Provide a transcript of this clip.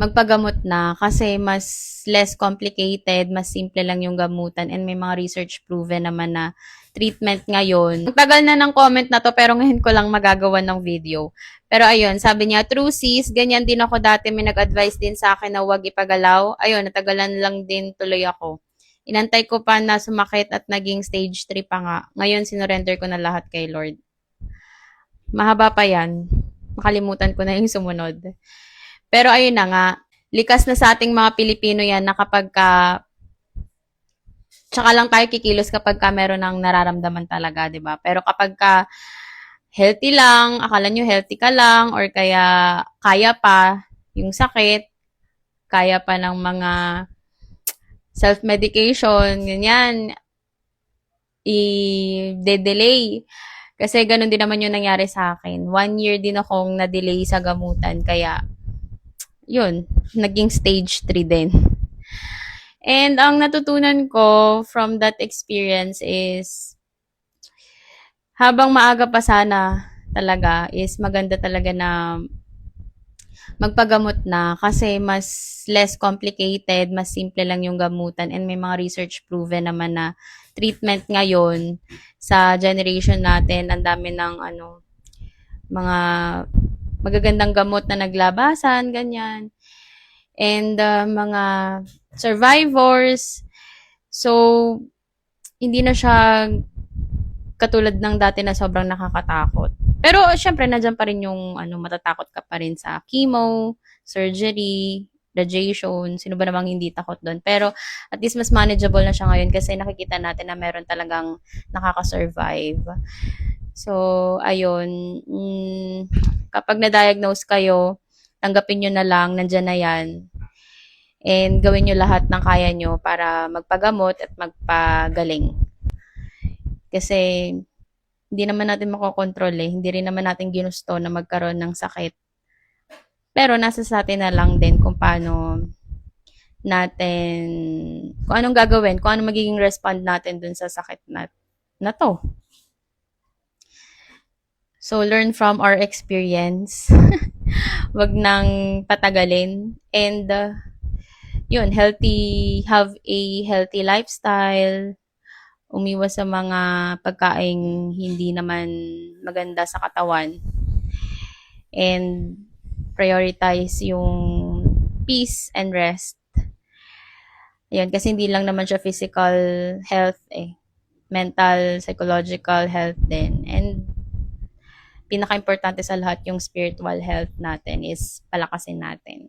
magpagamot na kasi mas less complicated, mas simple lang yung gamutan and may mga research proven naman na treatment ngayon. Ang tagal na ng comment na to pero ngayon ko lang magagawa ng video. Pero ayun, sabi niya, true sis, ganyan din ako dati, may nag-advise din sa akin na huwag ipagalaw. Ayun, natagalan lang din tuloy ako. Inantay ko pa na sumakit at naging stage 3 pa nga. Ngayon, sinurrender ko na lahat kay Lord. Mahaba pa yan. Makalimutan ko na yung sumunod. Pero ayun na nga, likas na sa ating mga Pilipino yan na kapag ka, tsaka lang tayo kikilos kapag ka meron ng nararamdaman talaga, di ba? Pero kapag ka healthy lang, akala nyo healthy ka lang, or kaya pa yung sakit, kaya pa ng mga self-medication, ganyan, i-delay. Kasi ganun din naman yung nangyari sa akin. 1 year din akong na-delay sa gamutan, kaya yun, naging stage 3 din. And ang natutunan ko from that experience is, habang maaga pa sana talaga, is maganda talaga na magpagamot na kasi mas less complicated, mas simple lang yung gamutan and may mga research proven naman na treatment ngayon sa generation natin. Ang dami ng mga magagandang gamot na naglabasan, ganyan. And mga survivors. So, hindi na siya katulad ng dati na sobrang nakakatakot. Pero, syempre, nandiyan pa rin yung matatakot ka pa rin sa chemo, surgery, radiation. Sino ba namang hindi takot doon? Pero, at least mas manageable na siya ngayon kasi nakikita natin na meron talagang nakaka-survive. So, ayun. Kapag na-diagnose kayo, tanggapin nyo na lang, nandyan na yan. And gawin nyo lahat ng kaya nyo para magpagamot at magpagaling. Kasi hindi naman natin makokontrol eh. Hindi rin naman natin ginusto na magkaroon ng sakit. Pero nasa sa atin na lang din kung paano natin, kung anong gagawin, kung anong magiging respond natin dun sa sakit na to. So, learn from our experience. Wag nang patagalin. And, yun, have a healthy lifestyle. Umiwas sa mga pagkaing hindi naman maganda sa katawan. And, prioritize yung peace and rest. Ayun, kasi hindi lang naman siya physical health eh. Mental, psychological health din. And, pinaka-importante sa lahat yung spiritual health natin is palakasin natin.